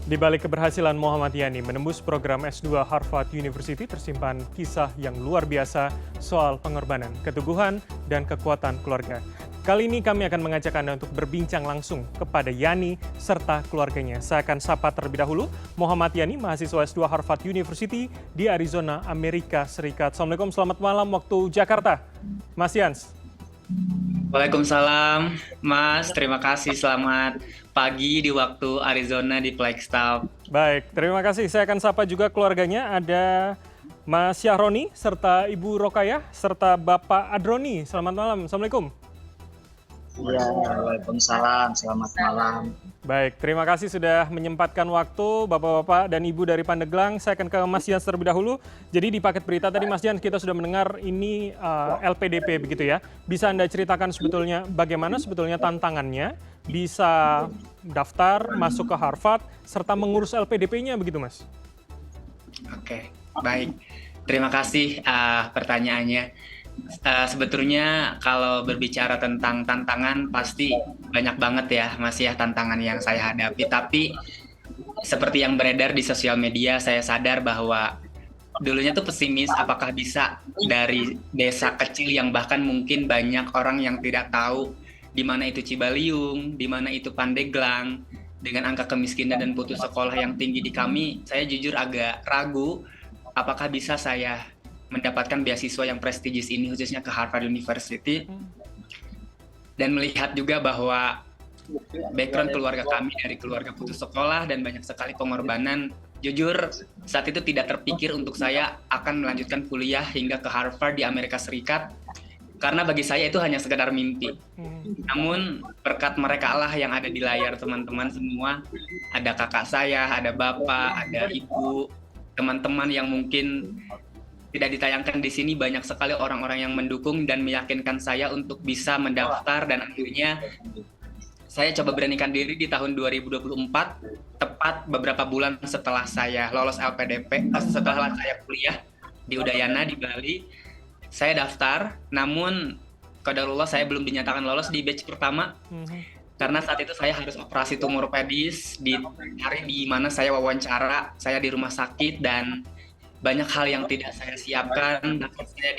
Di balik keberhasilan Muhammad Yani menembus program S2 Harvard University tersimpan kisah yang luar biasa soal pengorbanan, keteguhan, dan kekuatan keluarga. Kali ini kami akan mengajak Anda untuk berbincang langsung kepada Yani serta keluarganya. Saya akan sapa terlebih dahulu Muhammad Yani, mahasiswa S2 Harvard University di Arizona, Amerika Serikat. Assalamualaikum, selamat malam waktu Jakarta. Mas Yans. Waalaikumsalam, Mas. Terima kasih. Selamat pagi di waktu Arizona di Flagstaff. Baik, terima kasih. Saya akan sapa juga keluarganya. Ada Mas Syahroni, serta Ibu Rokayah, serta Bapak Adroni. Selamat malam. Assalamualaikum. Iya, waalaikumsalam. Selamat malam. Baik, terima kasih sudah menyempatkan waktu Bapak-Bapak dan Ibu dari Pandeglang. Saya akan ke Mas Jans terlebih dahulu. Jadi di paket berita tadi Mas Jans kita sudah mendengar ini LPDP begitu ya. Bisa Anda ceritakan sebetulnya bagaimana sebetulnya tantangannya bisa daftar, masuk ke Harvard, serta mengurus LPDP-nya begitu Mas? Oke, baik. Terima kasih pertanyaannya. Sebetulnya kalau berbicara tentang tantangan pasti banyak banget ya Mas ya tantangan yang saya hadapi. Tapi seperti yang beredar di sosial media, saya sadar bahwa dulunya tuh pesimis apakah bisa dari desa kecil yang bahkan mungkin banyak orang yang tidak tahu di mana itu Cibaliung, di mana itu Pandeglang, dengan angka kemiskinan dan putus sekolah yang tinggi di kami, saya jujur agak ragu apakah bisa saya mendapatkan beasiswa yang prestigious ini khususnya ke Harvard University, dan melihat juga bahwa background keluarga kami dari keluarga putus sekolah dan banyak sekali pengorbanan. Jujur saat itu tidak terpikir untuk saya akan melanjutkan kuliah hingga ke Harvard di Amerika Serikat, karena bagi saya itu hanya sekedar mimpi. Namun berkat mereka lah yang ada di layar teman-teman semua, ada kakak saya, ada bapak, ada ibu, teman-teman yang mungkin tidak ditayangkan di sini, banyak sekali orang-orang yang mendukung dan meyakinkan saya untuk bisa mendaftar, dan akhirnya saya coba beranikan diri di tahun 2024, tepat beberapa bulan setelah saya lolos LPDP, setelah saya kuliah di Udayana di Bali, saya daftar. Namun qadarullah saya belum dinyatakan lolos di batch pertama, karena saat itu saya harus operasi tumor pedis di hari di mana saya wawancara, saya di rumah sakit, dan banyak hal yang tidak saya siapkan. Saya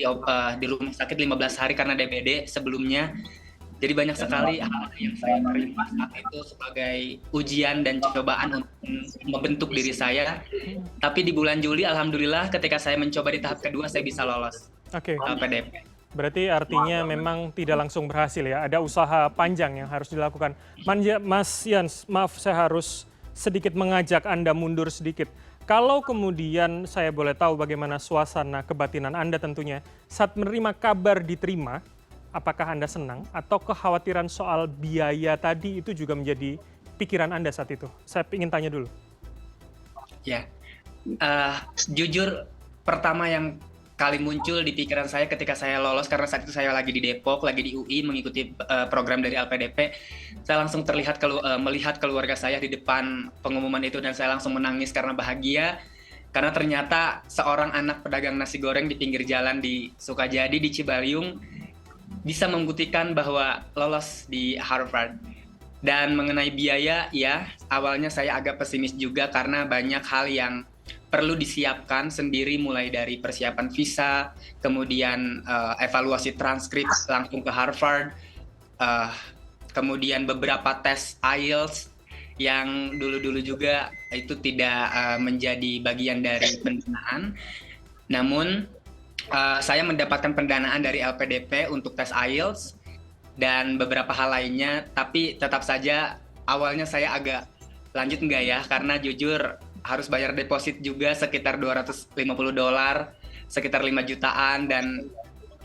di rumah sakit 15 hari karena DBD sebelumnya. Jadi banyak sekali hal yang saya terima saat itu sebagai ujian dan cobaan untuk membentuk diri saya. Tapi di bulan Juli, alhamdulillah ketika saya mencoba di tahap kedua, saya bisa lolos LPDP. Berarti artinya memang tidak langsung berhasil ya, ada usaha panjang yang harus dilakukan. Mas Yans, maaf saya harus sedikit mengajak Anda mundur sedikit. Kalau kemudian saya boleh tahu bagaimana suasana kebatinan Anda tentunya saat menerima kabar diterima, apakah Anda senang atau kekhawatiran soal biaya tadi itu juga menjadi pikiran Anda saat itu? Saya ingin tanya dulu. Ya, jujur pertama yang kali muncul di pikiran saya ketika saya lolos, karena saat itu saya lagi di Depok, lagi di UI mengikuti program dari LPDP, saya langsung melihat keluarga saya di depan pengumuman itu, dan saya langsung menangis karena bahagia, karena ternyata seorang anak pedagang nasi goreng di pinggir jalan di Sukajadi, di Cibaliung, bisa membuktikan bahwa lolos di Harvard. Dan mengenai biaya, ya awalnya saya agak pesimis juga karena banyak hal yang perlu disiapkan sendiri, mulai dari persiapan visa, kemudian evaluasi transkrip langsung ke Harvard, kemudian beberapa tes IELTS yang dulu-dulu juga itu tidak menjadi bagian dari pendanaan. Namun saya mendapatkan pendanaan dari LPDP untuk tes IELTS dan beberapa hal lainnya, tapi tetap saja awalnya saya agak lanjut enggak ya, karena jujur harus bayar deposit juga sekitar $250, sekitar 5 jutaan, dan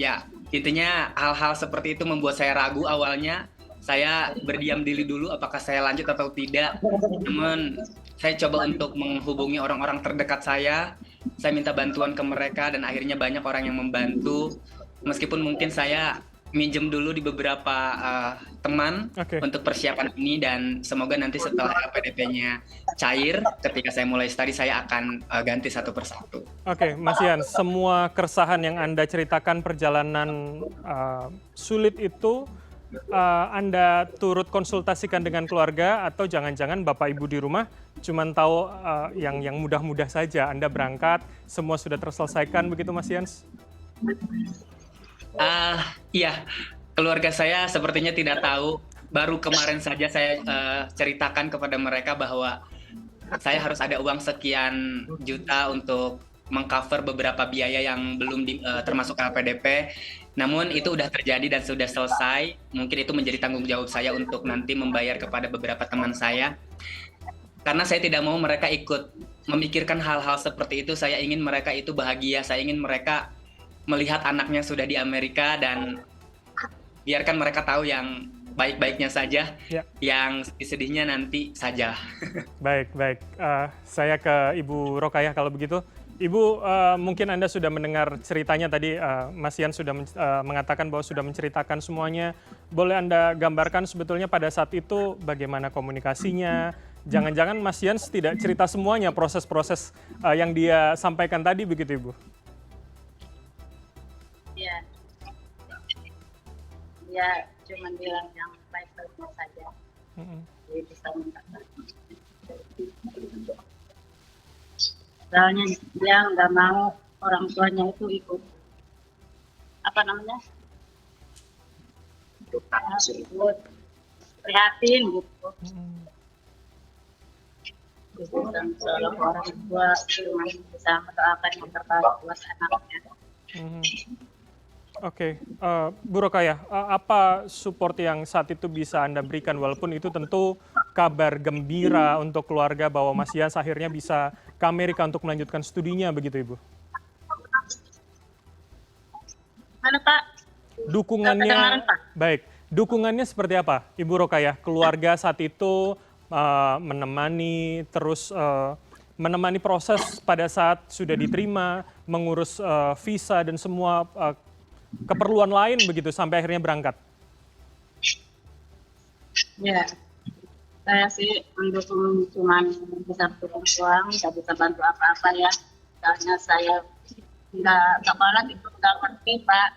ya intinya hal-hal seperti itu membuat saya ragu awalnya. Saya berdiam diri dulu apakah saya lanjut atau tidak. Namun saya coba untuk menghubungi orang-orang terdekat saya minta bantuan ke mereka, dan akhirnya banyak orang yang membantu. Meskipun mungkin saya minjem dulu di beberapa teman untuk persiapan ini, dan semoga nanti setelah LPDP-nya cair, ketika saya mulai studi saya akan ganti satu persatu. Oke, Mas Yan, semua keresahan yang Anda ceritakan perjalanan sulit itu Anda turut konsultasikan dengan keluarga, atau jangan-jangan Bapak Ibu di rumah cuman tahu yang mudah-mudah saja. Anda berangkat, semua sudah terselesaikan begitu Mas Yans? Iya, keluarga saya sepertinya tidak tahu. Baru kemarin saja saya ceritakan kepada mereka bahwa saya harus ada uang sekian juta untuk mengcover beberapa biaya yang belum termasuk LPDP. Namun itu udah terjadi dan sudah selesai. Mungkin itu menjadi tanggung jawab saya untuk nanti membayar kepada beberapa teman saya. Karena saya tidak mau mereka ikut memikirkan hal-hal seperti itu. Saya ingin mereka itu bahagia. Saya ingin mereka melihat anaknya sudah di Amerika dan biarkan mereka tahu yang baik-baiknya saja, yang sedih-sedihnya nanti saja. Baik. Saya ke Ibu Rokayah kalau begitu. Ibu, mungkin Anda sudah mendengar ceritanya tadi, Mas Yan sudah mengatakan bahwa sudah menceritakan semuanya. Boleh Anda gambarkan sebetulnya pada saat itu bagaimana komunikasinya? Jangan-jangan Mas Yan tidak cerita semuanya, proses-proses yang dia sampaikan tadi begitu Ibu? Iya. Ya, cuma bilang yang baik-baiknya saja. Jadi bisa mengatakan. Soalnya dia nggak mau orang tuanya itu ikut ikut prihatin gitu. Dan seorang orang tua cuma bisa mendoakan yang terbaik buat anaknya. Oke, Bu Rokayah, apa support yang saat itu bisa Anda berikan walaupun itu tentu kabar gembira untuk keluarga bahwa Mas Yans akhirnya bisa ke Amerika untuk melanjutkan studinya begitu Ibu? Mana Pak? Dukungannya, baik, dukungannya seperti apa Ibu Rokayah? Keluarga saat itu menemani, terus menemani proses pada saat sudah diterima, mengurus visa dan semua keperluan lain begitu sampai akhirnya berangkat. Ya, saya sih mendukung cuma bisa turun uang, nggak bisa bantu apa-apa ya. Soalnya saya nggak sekolah gitu, nggak ngerti Pak.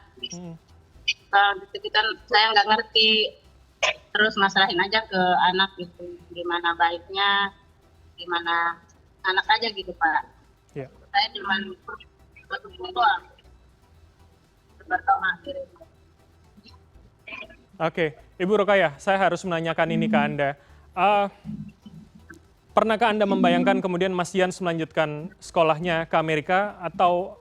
Kalau gitu kan saya nggak ngerti. Terus masalahin aja ke anak gitu, gimana baiknya, gimana anak aja gitu Pak. Ya. Saya cuma butuh doang. Berdoa kirim. Oke, Ibu Rokayah, saya harus menanyakan ini ke Anda. Pernahkah Anda membayangkan kemudian Mas Yans melanjutkan sekolahnya ke Amerika atau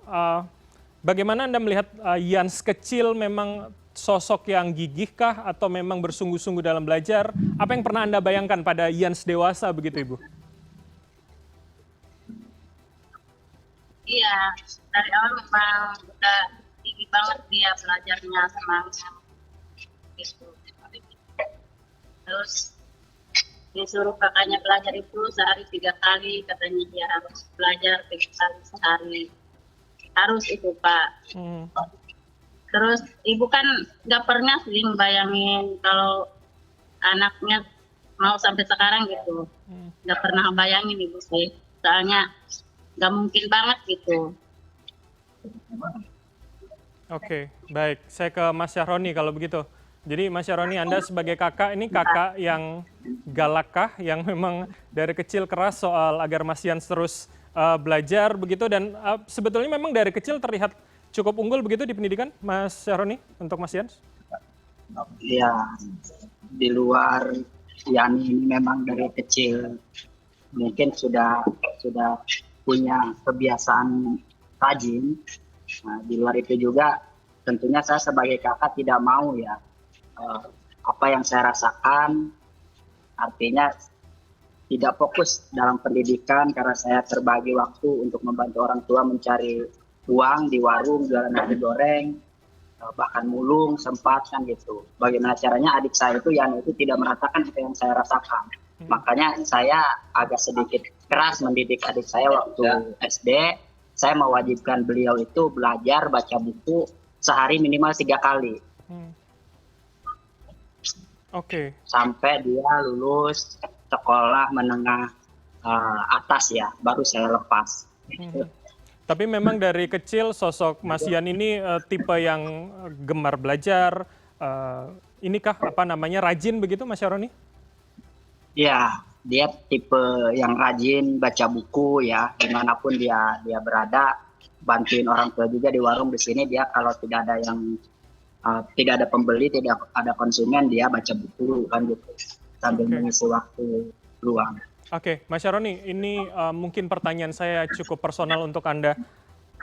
bagaimana Anda melihat Yans kecil memang sosok yang gigihkah atau memang bersungguh-sungguh dalam belajar? Apa yang pernah Anda bayangkan pada Yans dewasa begitu Ibu? Iya, dari awal memang udah tinggi banget dia belajarnya, semangat gitu. Terus disuruh kakaknya belajar itu sehari 3 kali, katanya dia harus belajar 3 kali sehari. Harus itu Pak. Terus ibu kan nggak pernah sih bayangin kalau anaknya mau sampai sekarang gitu. Nggak pernah bayangin ibu sih. Soalnya nggak mungkin banget gitu. Oke, baik. Saya ke Mas Syahroni kalau begitu. Jadi Mas Syahroni, Anda sebagai kakak, ini kakak yang galakkah, yang memang dari kecil keras soal agar Mas Yans terus belajar begitu, dan sebetulnya memang dari kecil terlihat cukup unggul begitu di pendidikan, Mas Syahroni, untuk Mas Yans? Ya, di luar Yani ini memang dari kecil mungkin sudah punya kebiasaan rajin. Nah, di luar itu juga tentunya saya sebagai kakak tidak mau ya apa yang saya rasakan, artinya tidak fokus dalam pendidikan karena saya terbagi waktu untuk membantu orang tua mencari uang di warung, jualan nasi goreng, bahkan mulung sempat kan gitu. Bagaimana caranya adik saya itu yang itu tidak merasakan apa yang saya rasakan. Makanya saya agak sedikit keras mendidik adik saya waktu SD. Saya mewajibkan beliau itu belajar baca buku sehari minimal 3 kali. Oke. Sampai dia lulus sekolah menengah atas ya, baru saya lepas. Tapi memang dari kecil sosok Mas Yan ini tipe yang gemar belajar, inikah apa namanya rajin begitu Mas Syahroni? Ya, dia tipe yang rajin baca buku ya, dimanapun dia berada, bantuin orang tua juga di warung di sini. Dia kalau tidak ada yang tidak ada pembeli, tidak ada konsumen, dia baca buku kan gitu sambil mengisi waktu luang. Oke, Mas Syaroni, ini mungkin pertanyaan saya cukup personal untuk Anda.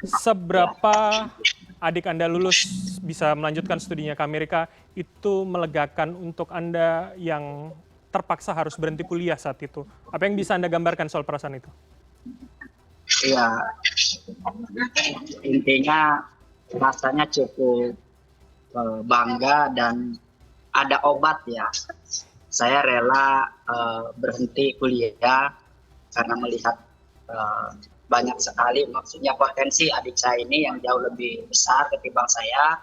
Seberapa adik Anda lulus bisa melanjutkan studinya ke Amerika itu melegakan untuk Anda yang terpaksa harus berhenti kuliah saat itu? Apa yang bisa Anda gambarkan soal perasaan itu? Iya, intinya rasanya cukup bangga dan ada obat ya. Saya rela berhenti kuliah karena melihat banyak sekali, maksudnya potensi adik saya ini yang jauh lebih besar ketimbang saya.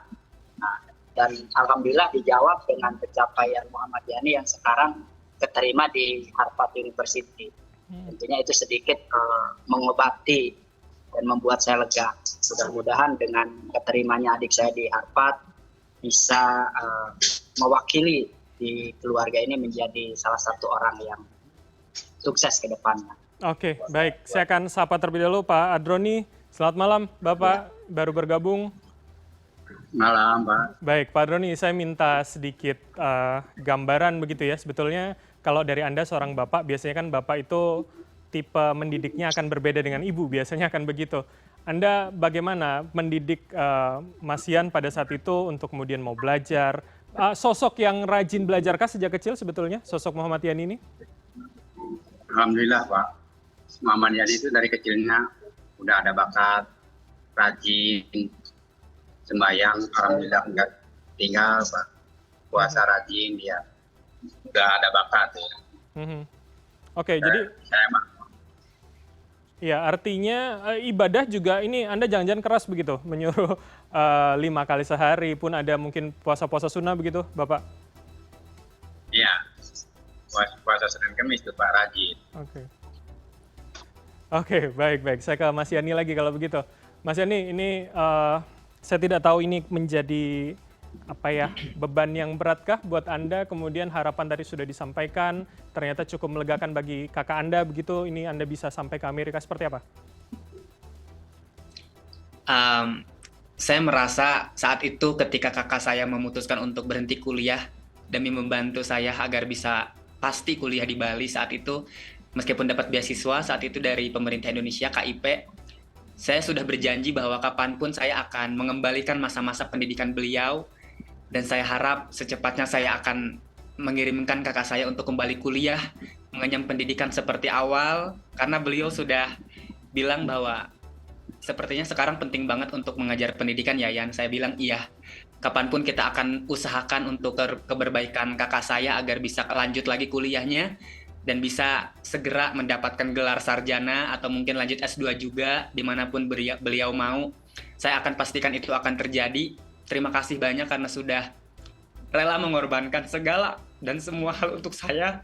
Nah, dan alhamdulillah dijawab dengan pencapaian Muhammadiyah yang sekarang keterima di Harvard University. Tentunya itu sedikit mengobati dan membuat saya lega. Mudah-mudahan dengan keterimanya adik saya di Harvard bisa mewakili di keluarga ini menjadi salah satu orang yang sukses ke depannya. Oke, baik. Saya akan sapa terlebih dahulu Pak Adroni. Selamat malam, Bapak. Baru bergabung. Malam, Pak. Baik, Pak Adroni, saya minta sedikit gambaran begitu ya. Sebetulnya kalau dari Anda seorang Bapak, biasanya kan Bapak itu tipe mendidiknya akan berbeda dengan Ibu. Biasanya akan begitu. Anda bagaimana mendidik Mas Yan pada saat itu untuk kemudian mau belajar? Sosok yang rajin belajarkah sejak kecil sebetulnya, sosok Muhammad Yan ini? Alhamdulillah, Pak. Muhammad Yan itu dari kecilnya udah ada bakat, rajin, sembahyang, alhamdulillah enggak tinggal, Pak. Puasa rajin, dia udah ada bakat. Oke, jadi ya artinya ibadah juga ini Anda jangan-jangan keras begitu, menyuruh 5 kali sehari pun ada mungkin puasa-puasa sunnah begitu, Bapak? Iya, puasa Senin Kamis itu Pak, rajin. Oke, baik. Saya ke Mas Yani lagi kalau begitu. Mas Yani, ini saya tidak tahu ini menjadi beban yang beratkah buat Anda? Kemudian harapan tadi sudah disampaikan, ternyata cukup melegakan bagi kakak Anda begitu. Ini Anda bisa sampai ke Amerika seperti apa? Saya merasa saat itu ketika kakak saya memutuskan untuk berhenti kuliah demi membantu saya agar bisa pasti kuliah di Bali saat itu. Meskipun dapat beasiswa saat itu dari pemerintah Indonesia, KIP, saya sudah berjanji bahwa kapanpun saya akan mengembalikan masa-masa pendidikan beliau, dan saya harap secepatnya saya akan mengirimkan kakak saya untuk kembali kuliah, mengenyam pendidikan seperti awal, karena beliau sudah bilang bahwa sepertinya sekarang penting banget untuk mengajar pendidikan ya Yan. Saya bilang iya, kapanpun kita akan usahakan untuk keberbaikan kakak saya agar bisa lanjut lagi kuliahnya, dan bisa segera mendapatkan gelar sarjana atau mungkin lanjut S2 juga dimanapun beliau mau. Saya akan pastikan itu akan terjadi. Terima kasih banyak karena sudah rela mengorbankan segala dan semua hal untuk saya.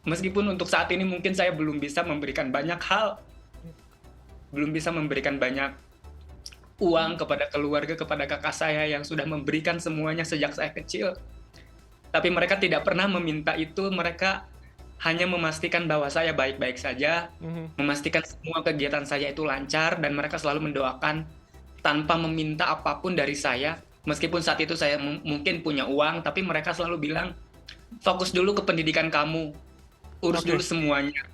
Meskipun untuk saat ini mungkin saya belum bisa memberikan banyak hal, belum bisa memberikan banyak uang kepada keluarga, kepada kakak saya yang sudah memberikan semuanya sejak saya kecil. Tapi mereka tidak pernah meminta itu, mereka hanya memastikan bahwa saya baik-baik saja, memastikan semua kegiatan saya itu lancar, dan mereka selalu mendoakan tanpa meminta apapun dari saya. Meskipun saat itu saya mungkin punya uang, tapi mereka selalu bilang, fokus dulu ke pendidikan kamu, urus dulu semuanya.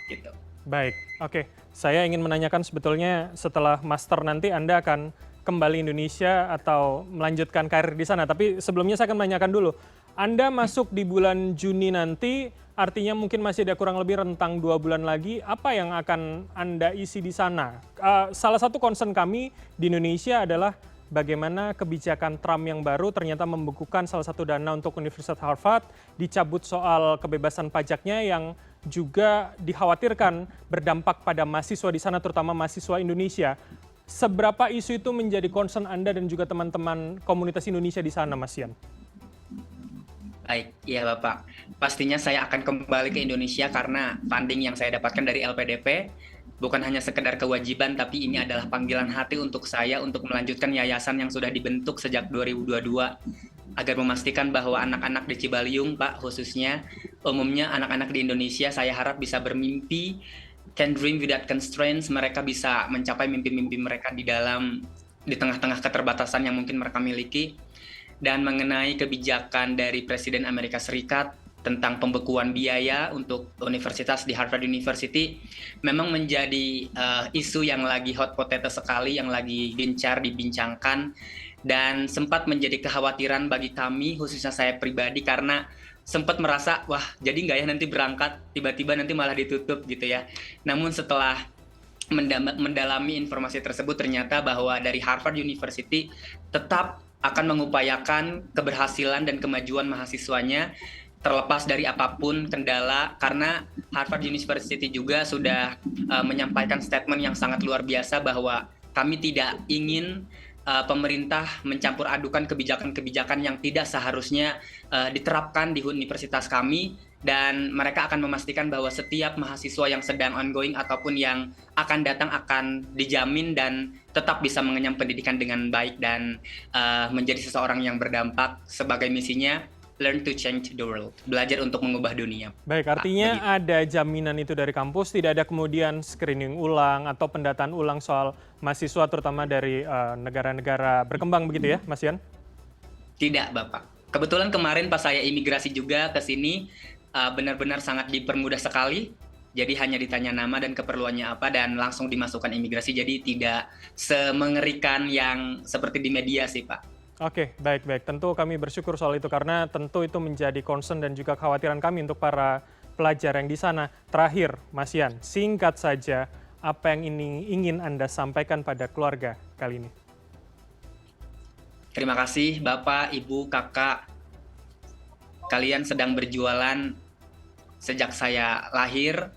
Gitu. Baik, oke. Saya ingin menanyakan sebetulnya setelah master nanti Anda akan kembali Indonesia atau melanjutkan karir di sana. Tapi sebelumnya saya akan menanyakan dulu, Anda masuk di bulan Juni nanti, artinya mungkin masih ada kurang lebih rentang 2 bulan lagi. Apa yang akan Anda isi di sana? Salah satu concern kami di Indonesia adalah bagaimana kebijakan Trump yang baru ternyata membekukan salah satu dana untuk Universitas Harvard, dicabut soal kebebasan pajaknya yang juga dikhawatirkan berdampak pada mahasiswa di sana, terutama mahasiswa Indonesia. Seberapa isu itu menjadi concern Anda dan juga teman-teman komunitas Indonesia di sana, Mas Yan? Baik, iya Bapak. Pastinya saya akan kembali ke Indonesia karena funding yang saya dapatkan dari LPDP bukan hanya sekedar kewajiban, tapi ini adalah panggilan hati untuk saya untuk melanjutkan yayasan yang sudah dibentuk sejak 2022. agar memastikan bahwa anak-anak di Cibaliung, Pak, khususnya umumnya anak-anak di Indonesia, saya harap bisa bermimpi, can dream without constraints, mereka bisa mencapai mimpi-mimpi mereka di tengah-tengah keterbatasan yang mungkin mereka miliki. Dan mengenai kebijakan dari Presiden Amerika Serikat tentang pembekuan biaya untuk universitas di Harvard University memang menjadi isu yang lagi hot potato sekali, yang lagi gencar dibincangkan, dan sempat menjadi kekhawatiran bagi kami, khususnya saya pribadi, karena sempat merasa, wah jadi nggak ya nanti berangkat, tiba-tiba nanti malah ditutup gitu ya. Namun setelah mendalami informasi tersebut, ternyata bahwa dari Harvard University tetap akan mengupayakan keberhasilan dan kemajuan mahasiswanya terlepas dari apapun kendala, karena Harvard University juga sudah menyampaikan statement yang sangat luar biasa bahwa kami tidak ingin pemerintah mencampur adukan kebijakan-kebijakan yang tidak seharusnya diterapkan di universitas kami, dan mereka akan memastikan bahwa setiap mahasiswa yang sedang ongoing ataupun yang akan datang akan dijamin dan tetap bisa mengenyam pendidikan dengan baik dan menjadi seseorang yang berdampak sebagai misinya learn to change the world, belajar untuk mengubah dunia. Baik, artinya ada jaminan itu dari kampus, tidak ada kemudian screening ulang atau pendataan ulang soal mahasiswa terutama dari negara-negara berkembang begitu ya, Mas Yan? Tidak, Bapak. Kebetulan kemarin pas saya imigrasi juga ke sini, benar-benar sangat dipermudah sekali. Jadi hanya ditanya nama dan keperluannya apa dan langsung dimasukkan imigrasi. Jadi tidak semengerikan yang seperti di media sih, Pak. Oke, baik-baik. Tentu kami bersyukur soal itu karena tentu itu menjadi concern dan juga kekhawatiran kami untuk para pelajar yang di sana. Terakhir, Mas Yan, singkat saja apa yang ingin Anda sampaikan pada keluarga kali ini? Terima kasih Bapak, Ibu, Kakak. Kalian sedang berjualan sejak saya lahir.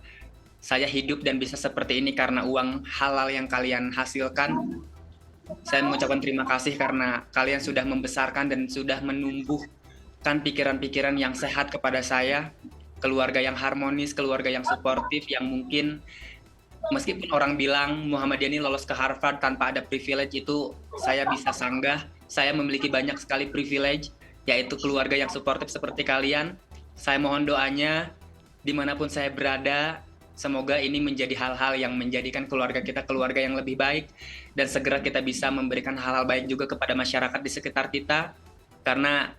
Saya hidup dan bisa seperti ini karena uang halal yang kalian hasilkan. Saya mengucapkan terima kasih karena kalian sudah membesarkan dan sudah menumbuhkan pikiran-pikiran yang sehat kepada saya, keluarga yang harmonis, keluarga yang suportif, yang mungkin meskipun orang bilang Muhammadiyah ini lolos ke Harvard tanpa ada privilege, itu saya bisa sanggah. Saya memiliki banyak sekali privilege, yaitu keluarga yang suportif seperti kalian. Saya mohon doanya dimanapun saya berada, semoga ini menjadi hal-hal yang menjadikan keluarga kita keluarga yang lebih baik dan segera kita bisa memberikan hal-hal baik juga kepada masyarakat di sekitar kita. Karena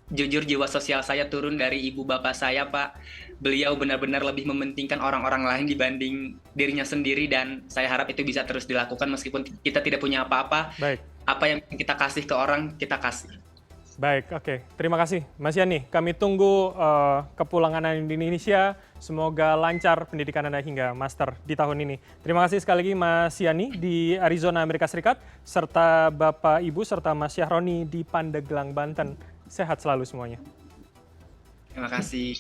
jujur jiwa sosial saya turun dari ibu bapak saya, Pak. Beliau benar-benar lebih mementingkan orang-orang lain dibanding dirinya sendiri dan saya harap itu bisa terus dilakukan meskipun kita tidak punya apa-apa. Baik. Apa yang kita kasih ke orang, kita kasih. Baik, oke. Terima kasih, Mas Yani. Kami tunggu kepulangan Anda di Indonesia. Semoga lancar pendidikan Anda hingga master di tahun ini. Terima kasih sekali lagi, Mas Yani di Arizona, Amerika Serikat, serta Bapak Ibu, serta Mas Syahroni di Pandeglang, Banten. Sehat selalu semuanya. Terima kasih.